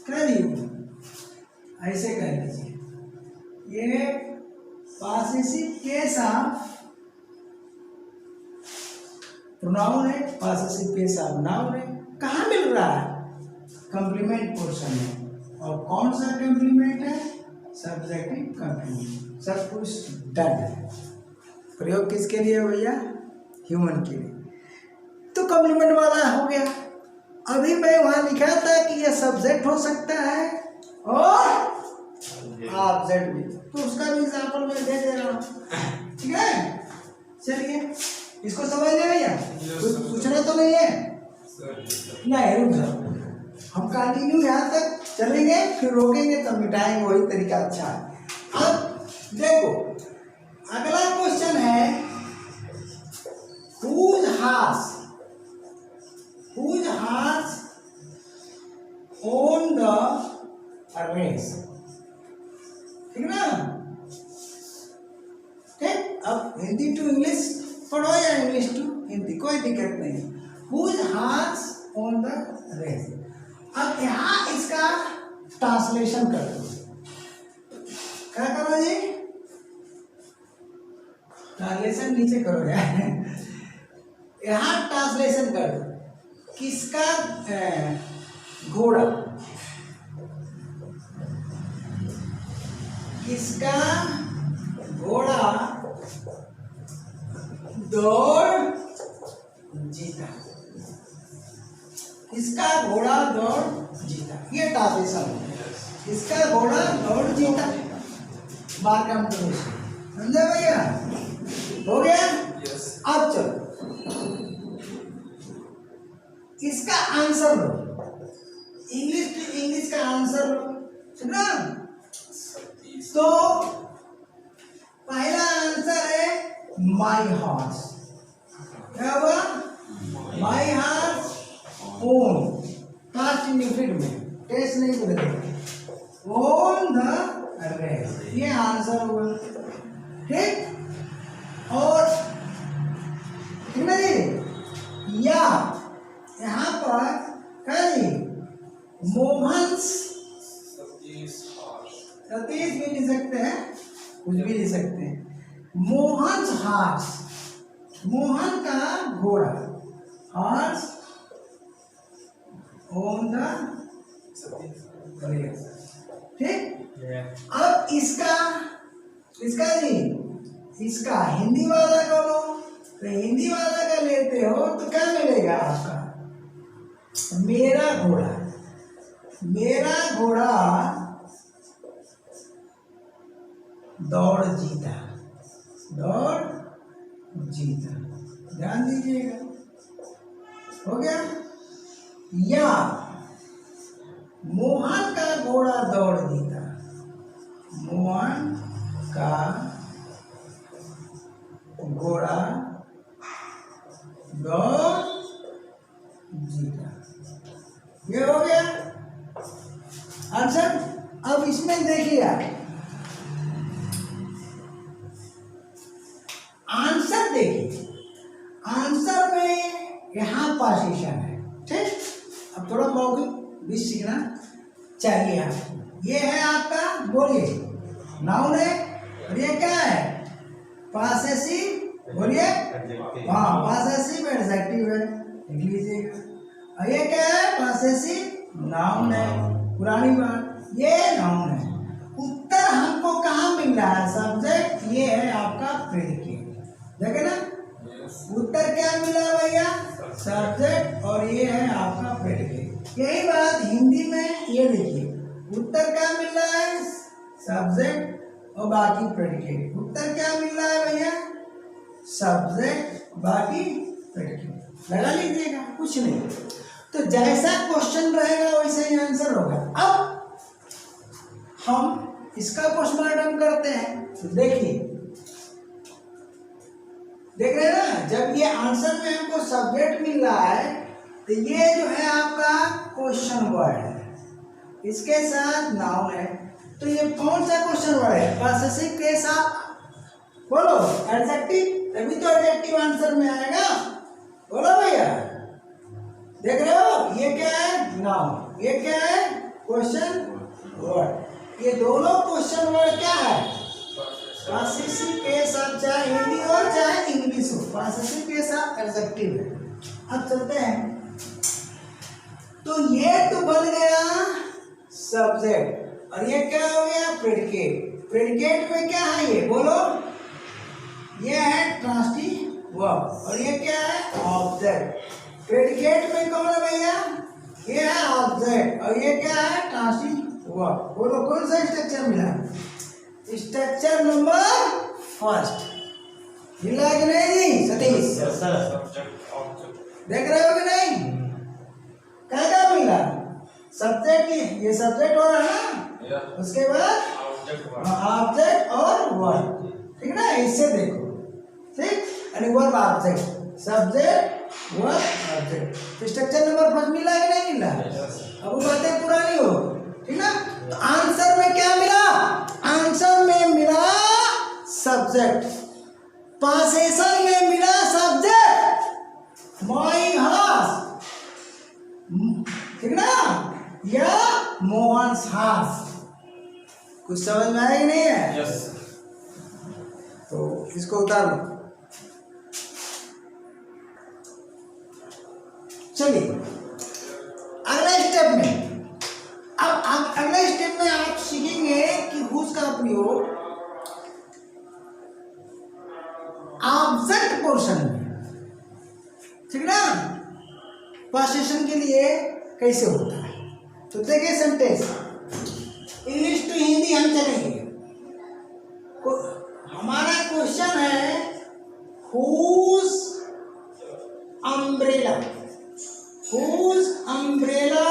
करिए ऐसे कर लीजिए, ये पॉसेसिव केस ऑफ प्रोनाउन है, पॉसेसिव केस ऑफ नाउन है। कहाँ मिल रहा है, कॉम्प्लीमेंट पोर्शन में, और कौन सा कॉम्प्लीमेंट है, सब्जेक्टिव कॉम्प्लीमेंट। सब कुछ डन है, प्रयोग किसके लिए भैया, ह्यूमन के लिए। तो कॉम्प्लीमेंट वाला हो गया। अभी मैं वहां लिखा था कि यह सब्जेक्ट हो सकता है और ऑब्जेक्ट भी, तो उसका भी एग्जाम्पल मैं दे दे रहा हूँ, ठीक है। चलिए इसको समझ ले भैया, कुछ पूछना तो नहीं है, नहीं रुक जाओ, हम कंटिन्यू यहाँ तक चलेंगे, फिर रोकेंगे तब मिटाएंगे, वही तरीका अच्छा है। अब देखो अगला क्वेश्चन है, whose has owned the race, ठीक ना, ठीक। अब हिंदी टू इंग्लिश पढ़ो या इंग्लिश टू हिंदी, कोई दिक्कत नहीं। whose has owned the race, अब यहाँ इसका ट्रांसलेशन कर दो, क्या करो जी, ट्रांसलेशन नीचे करो यार, यहाँ ट्रांसलेशन कर दो, किसका घोड़ा, किसका घोड़ा दौड़ जीता, किसका घोड़ा दौड़ जीता, ये ट्रांसलेशन है। किसका घोड़ा दौड़ जीता, बार काम करो, समझे भैया? हो गया? अब चलो इसका आंसर लो, इंग्लिश टू इंग्लिश का आंसर लो, सुना? तो पहला आंसर है माई हॉर्स, क्या हुआ? My horse won, past indefinite में टेस्ट नहीं करेगा, ओन द रेस, ये आंसर हुआ, ठीक? और नहीं या यहाँ पर कहीं मोहन सतीश भी लिख सकते हैं, कुछ भी लिख सकते हैं, मोहन हार्स, मोहन का घोड़ा, हार्स ऑन द, ठीक? अब इसका नहीं, इसका हिंदी वाला का लो, तो हिंदी वाला का लेते हो तो क्या मिलेगा आपका? मेरा घोड़ा, मेरा घोड़ा दौड़ जीता, दौड़ जीता, ध्यान दीजिएगा, हो गया? या मोहन का घोड़ा दौड़ जीता, मोहन का घोड़ा दौड़ जीता, ये हो गया आंसर। अब इसमें देखिए आंसर, देखिए आंसर में यहाँ पोजीशन है, ठीक? अब थोड़ा मौखिक भी सीखना चाहिए आपको। ये है आपका, बोलिए, नाउन है, और ये क्या है? पॉसेसिव, बोलिए, हाँ पॉसेसिव एडजेक्टिव है, लिख लीजिएगा। और ये क्या है? पॉसेसिव नाउन है, पुरानी बात, ये नाउन है। उत्तर हमको कहाँ मिल रहा है? सब्जेक्ट, ये है आपका प्रेडिकेट, देखे ना? उत्तर क्या मिला भैया? सब्जेक्ट, और ये है आपका प्रेडिकेट। यही बात हिंदी में, ये देखिए, उत्तर क्या मिल रहा है? सब्जेक्ट और बाकी प्रेडिकेट। उत्तर क्या मिल रहा है भैया? सब्जेक्ट, बाकी प्रेडिकेट। लगा लीजिएगा, कुछ नहीं। तो जैसा क्वेश्चन रहेगा वैसे ही आंसर होगा। अब हम इसका पोस्टमार्टम करते हैं, तो देखिए, देख रहे हैं ना? जब ये आंसर में हमको सब्जेक्ट मिल रहा है, तो ये जो है आपका क्वेश्चन वर्ड है, इसके साथ नाउन है, तो ये कौन सा क्वेश्चन वर्ड है? पॉसेसिव के साथ, बोलो एडजेक्टिव, तभी तो एडजेक्टिव आंसर में आएगा, बोलो भैया। देख रहे हो? ये क्या है? नाउन, ये क्या है? Question word. ये दोनों क्वेश्चन वर्ड क्या है? पॉसेसिव के साथ, चाहे हिंदी हो चाहे इंग्लिश हो, पॉसेसिव के साथ एडजेक्टिव है। अब चलते हैं, तो ये तो बन गया सब्जेक्ट, और ये क्या हो गया? प्रेडिकेट। प्रेडिकेट में क्या है? ये बोलो, ये है ट्रांसिटिव वर्ब, और ये क्या है? ऑब्जेक्ट। प्रेडिकेट में कौन है भैया? ये है ऑब्जेक्ट, और ये क्या है? Transitive verb. बोलो कौन सा स्ट्रक्चर मिला? Structure number first. मिला कि नहीं जी सतीश? देख रहे हो कि नहीं? क्या क्या मिला? सब्जेक्ट, ये सब्जेक्ट हो रहा है ना, उसके बाद ऑब्जेक्ट और वर्ब, ठीक ना? इससे देखो, ठीक? यानी verb object, subject verb object. तो स्ट्रक्चर नंबर फर्स्ट मिला कि नहीं मिला? अब वो बातें पुरानी हो, ठीक ना? तो आंसर में क्या मिला? आंसर में मिला सब्जेक्ट, पोसेशन में मिला सब्जेक्ट, माई हॉर्स, ठीक ना? या मोहन हॉर्स। कुछ समझ में आया कि नहीं है? यस। तो इसको उतार लो। चलिए अगले स्टेप में, अब अगले स्टेप में आप सीखेंगे कि हुज का प्रयोग ऑब्जेक्ट पोर्शन में, ठीक ना, पोजीशन के लिए कैसे होता है। तो देखिए सेंटेंस, इंग्लिश टू हिंदी हम चलेंगे। हमारा क्वेश्चन है हुज अम्ब्रेला, हुज अम्ब्रेला,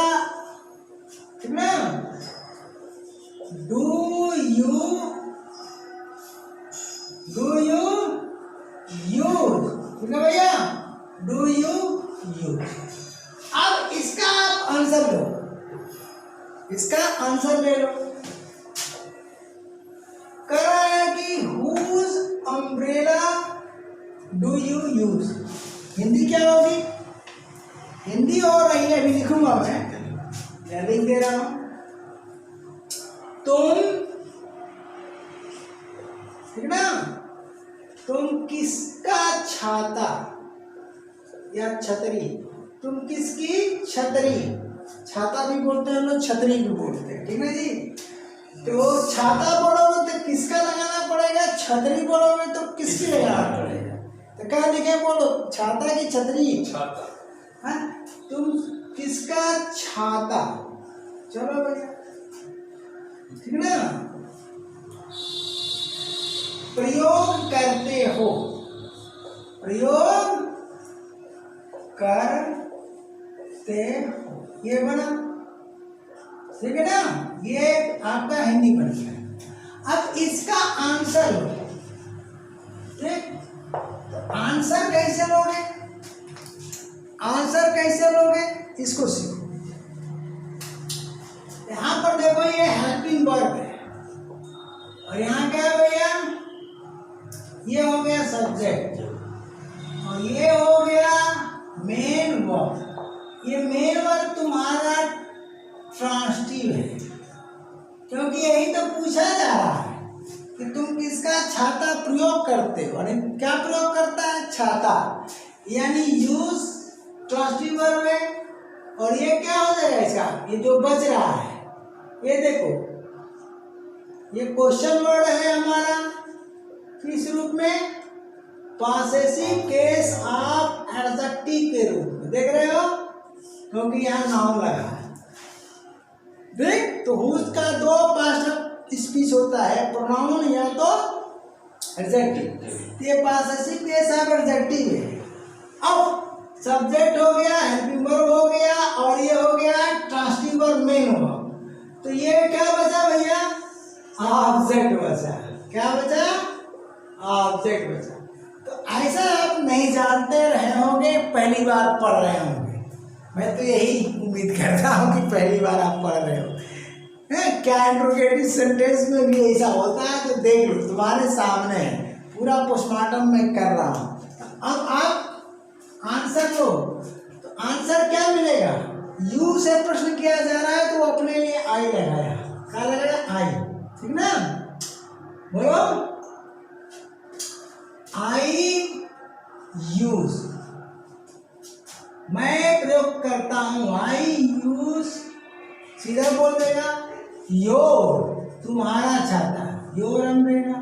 ठीक ना, डू यू यूज, ठीक है भैया, डू यू यूज। अब इसका आप आंसर लो, इसका आंसर ले लो। कह रहा है कि whose umbrella do you use. Hindi क्या होगी? हिंदी हो रही है, अभी लिखूंगा मैं, या लिख दे रहा हूं। तुम, ठीक ना, तुम किसका छाता या छतरी, तुम किसकी छतरी, छाता भी बोलते हैं हम लोग, छतरी भी बोलते हैं, ठीक है जी। तो छाता बोलोगे तो किसका लगाना पड़ेगा, छतरी बोलोगे तो किसकी लगाना पड़ेगा। तो क्या लिखे, बोलो, छाता की छतरी, छाता, हाँ, तुम किसका छाता, चलो भैया, ठीक ना, प्रयोग करते हो, प्रयोग करते हो, ये बना, ठीक है ना, ये आपका हिंदी बन गया। अब इसका आंसर लो, ठीक, आंसर कैसे लोगे, आंसर कैसे लोगे इसको सीखो। यहां पर देखो ये हेल्पिंग वर्ब है, और यहाँ क्या है भैया, ये हो गया सब्जेक्ट, और ये हो गया मेन वर्ब। ये मेन वर्ब तुम्हारा ट्रांसटिव है, क्योंकि यही तो पूछा जा रहा है कि तुम किसका छाता प्रयोग करते हो, और क्या प्रयोग करता है, छाता, यानी यूज ट्रांसटिव वर्ब है। और ये क्या हो जाएगा इसका, ये जो बच रहा है, ये देखो, ये क्वेश्चन वर्ड है हमारा, किस रूप में, पॉसेसिव केस ऑफ एडजेक्टिव के रूप में, देख रहे हो, क्योंकि यहाँ नाउन लगा है। देख, तो हुज का दो पास्ट स्पीच होता है, प्रोनाउन या तो एडजेक्टिव। ये पॉसेसिव केस ऑफ एडजेक्टिव है। अब सब्जेक्ट हो गया, हेल्पिंग वर्ब हो गया, और ये हो गया ट्रांसटिव वर्ब मेन वर्ब। तो ये क्या बचा भैया, ऑब्जेक्ट बचा। क्या बचा, ऑब्जेक्ट बचा। तो ऐसा आप नहीं जानते रहे होंगे, पहली बार पढ़ रहे होंगे, मैं तो यही उम्मीद करता हूँ कि पहली बार आप पढ़ रहे हो। क्या इंट्रोगेटिव सेंटेंस में भी ऐसा होता है, तो देख लो, तुम्हारे सामने है, पूरा पोस्टमार्टम में कर रहा हूँ। अब आप आंसर लो, तो आंसर क्या मिलेगा, यू से प्रश्न किया जा रहा है तो अपने लिए आई लगाया, क्या लगाया, आई, ठीक ना, बोलो, आई यूज, मैं प्रयोग करता हूं, आई यूज, सीधा बोल देगा, योर, तुम्हारा छाता, योर अम्ब्रेला,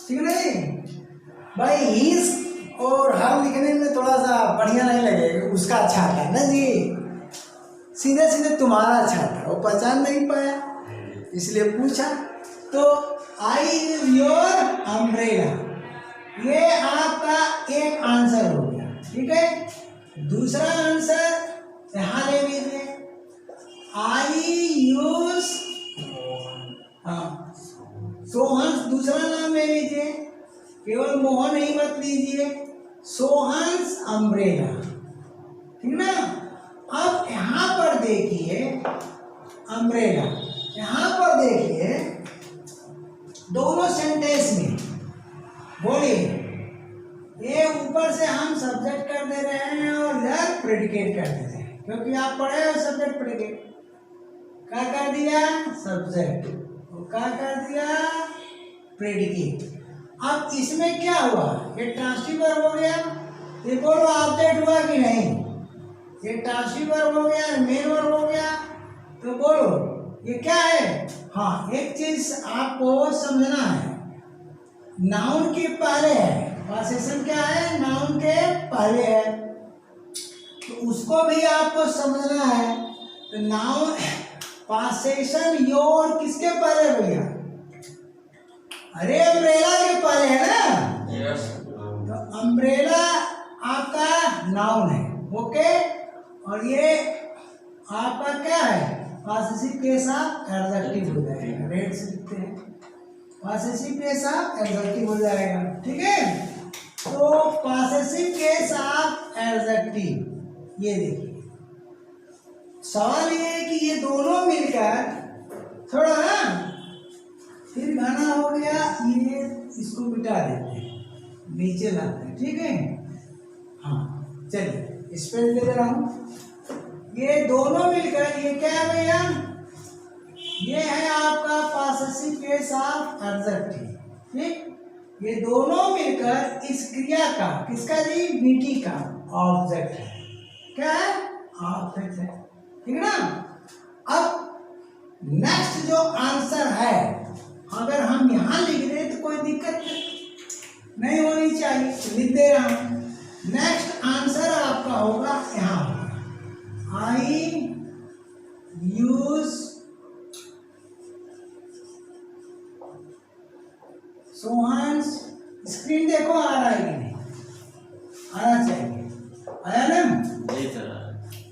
ठीक नहीं भाई। हिज और हर लिखने में थोड़ा सा बढ़िया नहीं लगेगा, उसका छाता ना जी, सीधे सीधे तुम्हारा छाता, वो पहचान नहीं पाया इसलिए पूछा। तो आई योर अम्ब्रेला, ये आपका एक आंसर हो गया, ठीक है। दूसरा आंसर यहाँ ले लीजिए, आई यूज, हाँ, सोहन, दूसरा नाम ले लीजिए, केवल मोहन ही मत लीजिए, सोहन्स अम्ब्रेला, ठीक ना। अब यहाँ पर देखिए अम्ब्रेला, यहाँ पर देखिए दोनों सेंटेंस में बोलिए, ये ऊपर से हम सब्जेक्ट कर दे रहे हैं और इधर प्रेडिकेट कर दे रहे हैं, क्योंकि आप पढ़े हो सब्जेक्ट प्रेडिकेट, क्या कर दिया, सब्जेक्ट, और क्या कर दिया, प्रेडिकेट। अब इसमें क्या हुआ, ये ट्रांसटिव वर्ब हो गया, ये बोलो ऑब्जेक्ट हुआ कि नहीं, ये ट्रांसिटिव वर्ब हो गया, मेन वर्ब हो गया। तो बोलो ये क्या है? हाँ, एक चीज आपको समझना है, नाउन के पहले है, पोजीशन क्या है? नाउन के पहले है, तो उसको भी आपको समझना है। तो नाउन पोजीशन योर किसके पहले भैया? अरे अम्ब्रेला के पहले है ना। यस। तो अम्ब्रेला आपका नाउन है, ओके। और ये आपका क्या है? पॉसेसिव केस ऑफ एडजेक्टिव हो जाएगा, रेड से लिखते हैं, पॉसेसिव केस ऑफ एडजेक्टिव हो जाएगा, ठीक है। तो पॉसेसिव केस ऑफ एडजेक्टिव, ये देखिए सवाल ये है कि ये दोनों मिलकर थोड़ा ना फिर घना हो गया, ये इसको मिटा देते हैं, नीचे लाते हैं, ठीक है। हाँ चलिए इस पे ले रहा हूँ, ये दोनों मिलकर ये क्या है भैया? ये है आपका पॉसेसिव केस ऑफ एडजेक्टिव, ठीक। ये दोनों मिलकर इस क्रिया का, किसका जी? वीटी का ऑब्जेक्ट है। क्या है? ऑब्जेक्ट है, ठीक है ना। अब नेक्स्ट जो आंसर है, अगर हम यहां लिख रहे तो कोई दिक्कत नहीं होनी चाहिए, लिख दे रहा हूं। नेक्स्ट आंसर आपका होगा यहां होगा, आई यूज सोहन। स्क्रीन देखो आ रहा है कि नहीं? आना चाहिए, आया ना?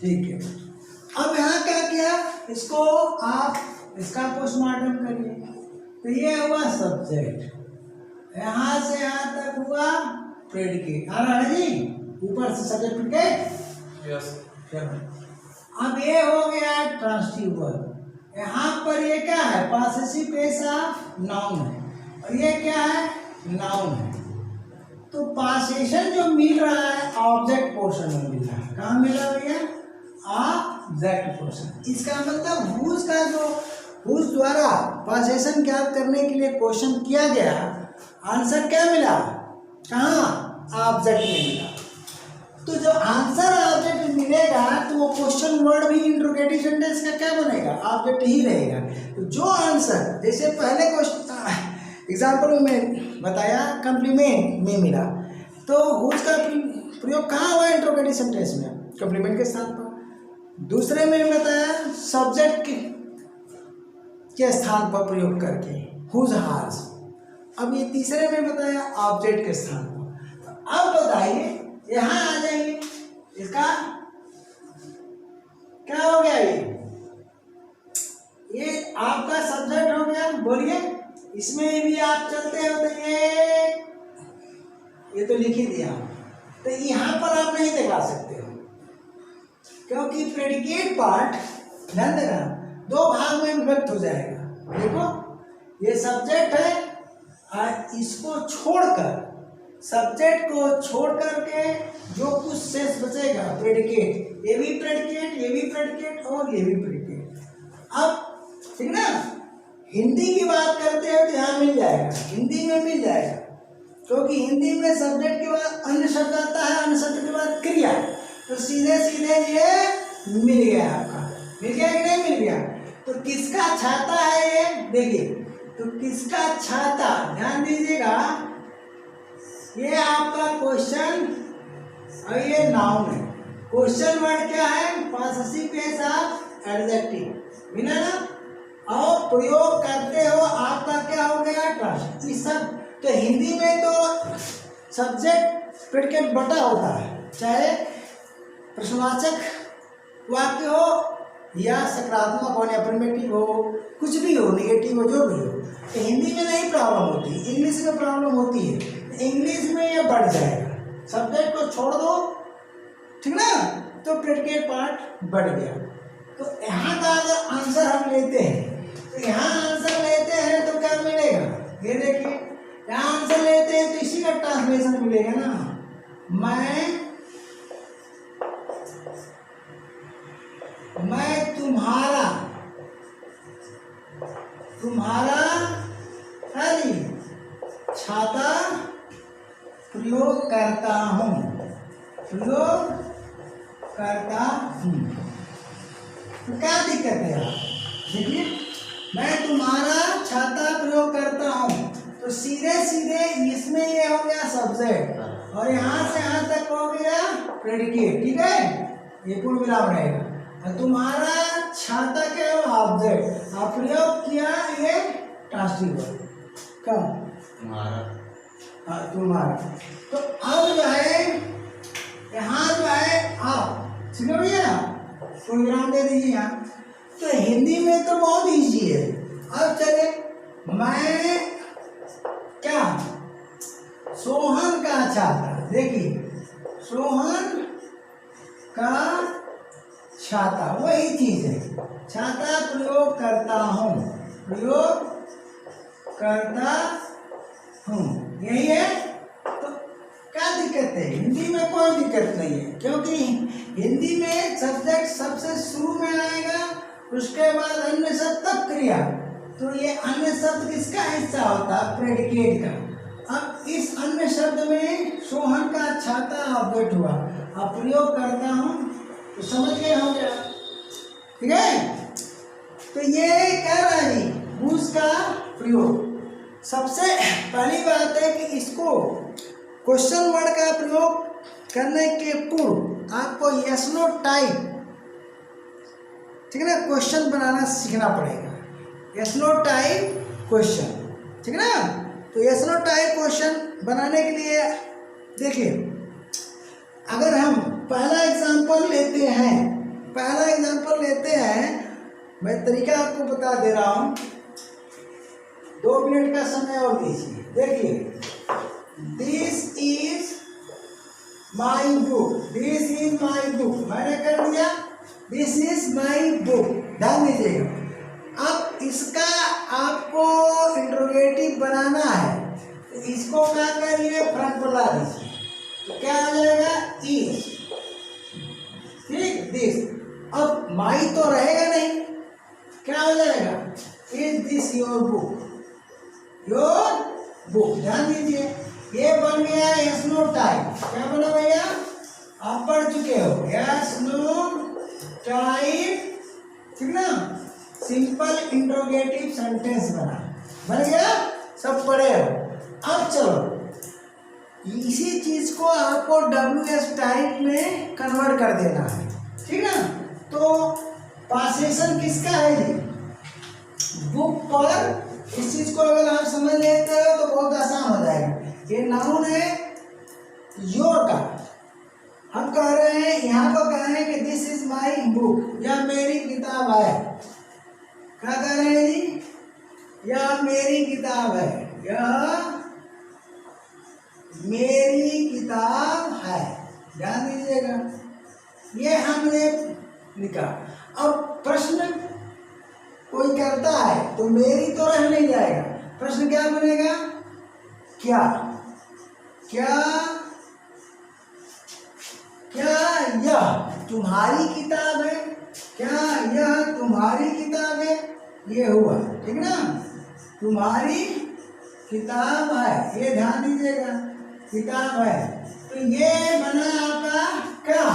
ठीक है। अब यहाँ क्या किया? इसको आप इसका पोस्टमार्टम करिए। तो ये हुआ सब्जेक्ट, यहाँ से यहाँ तक हुआ प्रेडिकेट, आ रहा है जी? ऊपर से सब्जेक्ट प्रेडिकेट। यस। अब ये हो गया ट्रांसिटिव वर्ब। यहाँ पर ये क्या है? पॉसेसिव केस ऑफ नाउन है, और ये क्या है? नाउन है। तो पॉसेशन जो मिल रहा है ऑब्जेक्ट पोर्शन में मिल रहा है। कहाँ मिल रहा है भैया? Object portion. इसका मतलब हुज का जो हुज द्वारा पॉसेशन ज्ञात करने के लिए क्वेश्चन किया गया, आंसर क्या मिला? कहाँ? ऑब्जेक्ट में मिला। तो जब आंसर ऑब्जेक्ट मिलेगा तो वो क्वेश्चन वर्ड भी इंट्रोगेटिव सेंटेंस का क्या बनेगा? ऑब्जेक्ट ही रहेगा। तो जो आंसर, जैसे पहले क्वेश्चन एग्जाम्पल में बताया, कम्प्लीमेंट में मिला, तो हुज का प्रयोग कहाँ हुआ? इंट्रोगेटिव सेंटेंस में, कम्प्लीमेंट के स्थान पर। दूसरे में बताया सब्जेक्ट के स्थान पर प्रयोग करके, हुज हाज। अब ये तीसरे में बताया ऑब्जेक्ट के स्थान पर। अब बताइए, यहाँ आ जाइए, इसका क्या हो गया? ये आपका सब्जेक्ट हो गया, बोलिए। इसमें भी आप चलते हो तो ये तो लिख ही दिया, तो यहाँ पर आप नहीं दिखा सकते हो, क्योंकि प्रेडिकेट पार्ट ध्यान देना दो भाग में विभक्त हो जाएगा। देखो ये सब्जेक्ट है, और इसको छोड़कर, सब्जेक्ट को छोड़ करके जो कुछ शेष बचेगा प्रेडिकेट, ये भी प्रेडिकेट, ये भी प्रेडिकेट और ये भी प्रेडिकेट। अब ठीक ना, हिंदी की बात करते हैं तो यहाँ मिल जाएगा, हिंदी में मिल जाएगा, क्योंकि हिंदी में सब्जेक्ट के बाद अन्य शब्द आता है, अन्य शब्द के बाद क्रिया, तो सीधे सीधे ये मिल गया आपका। मिल गया कि नहीं मिल गया? तो किसका छाता है ये? देखिए, तो किसका छाता, ध्यान दीजिएगा, ये आपका क्वेश्चन और ये नाउन है। क्वेश्चन वर्ड क्या है? पॉसेसिव केस ऑफ एडजेक्टिव, बिना ना, और प्रयोग करते हो आपका क्या हो गया? ट्रांस। इस सब तो हिंदी में तो सब्जेक्ट प्रेडिकेट बटा होता है, चाहे प्रश्नवाचक वाक्य हो या सकारात्मक हो, अफर्मेटिव हो, कुछ भी हो, नेगेटिव हो, जो भी हो। तो हिंदी में नहीं प्रॉब्लम होती, इंग्लिश में प्रॉब्लम होती है। इंग्लिश में ये बढ़ जाएगा, सब्जेक्ट को छोड़ दो, ठीक ना, तो प्रेडिकेट पार्ट बढ़ गया। तो यहाँ का अगर आंसर हम लेते हैं, तो यहाँ आंसर लेते हैं तो क्या मिलेगा? ये देखिए, यहाँ आंसर लेते हैं तो इसी का ट्रांसलेशन मिलेगा ना, मैं तुम्हारा खाली छाता प्रयोग करता हूँ, प्रयोग करता हूँ। तो क्या दिक्कत है यार? देखिए, मैं तुम्हारा छाता प्रयोग करता हूँ, तो सीधे सीधे इसमें ये हो गया सब्जेक्ट और यहाँ से यहाँ तक हो गया प्रेडिकेट। ठीक है, ये पूर्ण विराम रहेगा। और तुम्हारा छाता क्या है? ऑब्जेक्ट। आप प्रयोग किया ये ट्रांसटिव कम तुम्हारा। हाँ तुम्हारा। तो अब जो है यहाँ जो है आप सुनो भैया, पूर्ण विराम दे दीजिए यहाँ। तो हिंदी में तो बहुत इजी है। अब चले, मैं क्या सोहन का छाता, देखिए सोहन का छाता वही चीज है, छाता प्रयोग करता हूँ, प्रयोग करता हूँ, यही है। तो क्या दिक्कत है? हिंदी में कोई दिक्कत नहीं है, क्योंकि हिंदी में सब्जेक्ट सबसे शुरू में आएगा, उसके बाद अन्य शब्द तब क्रिया। तो ये अन्य शब्द किसका हिस्सा होता है? प्रेडिकेट का। अब इस अन्य शब्द में सोहन का छाता ऑब्जेक्ट हुआ, अब प्रयोग करता हूँ, तो समझ गए होंगे, ठीक है। तो ये कह रहा है यूज का प्रयोग। सबसे पहली बात है कि इसको क्वेश्चन वर्ड का प्रयोग करने के पूर्व आपको यस नो टाइप, ठीक है ना, क्वेश्चन बनाना सीखना पड़ेगा। यस नो टाइप क्वेश्चन, ठीक है ना। तो यस नो टाइप क्वेश्चन बनाने के लिए देखिए, अगर हम पहला एग्जांपल लेते हैं, मैं तरीका आपको बता दे रहा हूँ, 2 मिनट का समय और दीजिए। देखिए, this is my book, this is my book, मैंने कर दिया दिस इज माई बुक, ध्यान दीजिएगा। अब इसका आपको इंट्रोगेटिव बनाना है, तो इसको क्या करिए, फ्रंट पर ला दीजिए, तो क्या हो जाएगा? इज, ठीक, दिस। अब माई तो रहेगा नहीं, क्या हो जाएगा? Is this your book, your book, ध्यान दीजिए। ये बन गया यस नो टाइप। क्या बना भैया? आप पढ़ चुके हो, यस नो टाइप, ठीक ना, सिंपल इंट्रोगेटिव सेंटेंस बन गया, सब पढ़े हो। अब चलो, इसी चीज को आपको WS टाइप में कन्वर्ट कर देना है, ठीक ना। तो पासेशन किसका है जी? बुक पर। इस चीज को अगर आप समझ लेते हो तो बहुत आसान हो जाएगा। ये नाउन है योर का, हम कह रहे हैं, यहाँ को कह रहे हैं कि दिस इज माई बुक, यह मेरी किताब है। क्या कह रहे हैं जी? यह मेरी किताब है, यह मेरी किताब है, ध्यान दीजिएगा। ये हमने लिखा। अब प्रश्न कोई करता है तो मेरी तो रह नहीं जाएगा, प्रश्न क्या बनेगा? क्या क्या क्या यह तुम्हारी किताब है? क्या यह तुम्हारी किताब है? ये हुआ, ठीक ना, तुम्हारी किताब है, ये ध्यान दीजिएगा, किताब है। तो ये बना आपका क्या?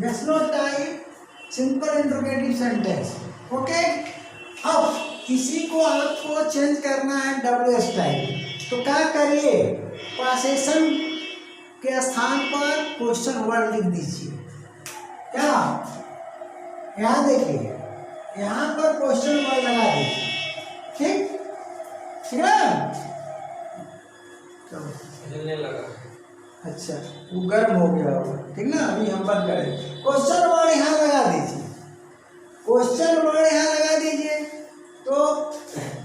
Yes no type simple interrogative sentence, okay. अब इसी को आपको चेंज करना है WS टाइप। तो क्या करिए, पासेशन के स्थान पर क्वेश्चन वर्ड लिख दीजिए। क्या? यहाँ देखिए, यहाँ पर क्वेश्चन वर्ड लगा दीजिए, ठीक, ठीक है। जलने लगा, अच्छा, वो गर्म हो गया होगा, ठीक ना। अभी हम बंद करें, क्वेश्चन वर्ड यहाँ लगा दीजिए, क्वेश्चन वर्ड यहाँ लगा दीजिए। तो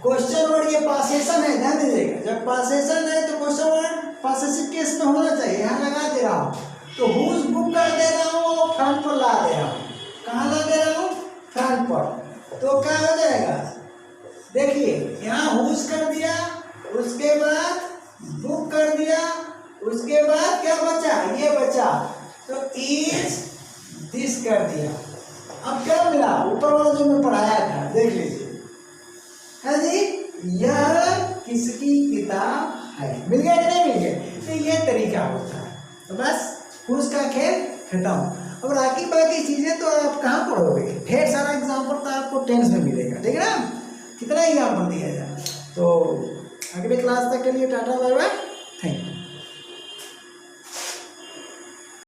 क्वेश्चन वर्ड ये पासेशन है, ध्यान दीजिएगा। जब पासेशन है तो क्वेश्चन वर्ड पासेसिव केस में होना चाहिए, यहाँ लगा दे रहा हूँ। तो हुज बुक कर दे रहा हूँ और फ्रंट पर ला दे रहा हूँ। कहाँ ला दे रहा हूँ? फ्रंट पर। तो क्या हो जाएगा? देखिए, यहाँ हुज कर दिया, उसके बाद बुक कर दिया, उसके बाद क्या बचा? ये बचा, तो इज दिस कर दिया। अब क्या मिला? ऊपर वाला जो मैं पढ़ाया था, देख लीजिए। है जी, यह किसकी किताब है? मिल गया कि नहीं मिल गया? तो ये तरीका होता है। तो बस उसका खेल खत्म। अब बाकी बाकी चीज़ें तो आप कहाँ पढ़ोगे, ढेर सारा एग्जाम्पल तो आपको टेंस में मिलेगा, ठीक है ना, कितना एग्जाम्पल दिया जाए। तो अगले क्लास तक के लिए tata bye bye, thank you.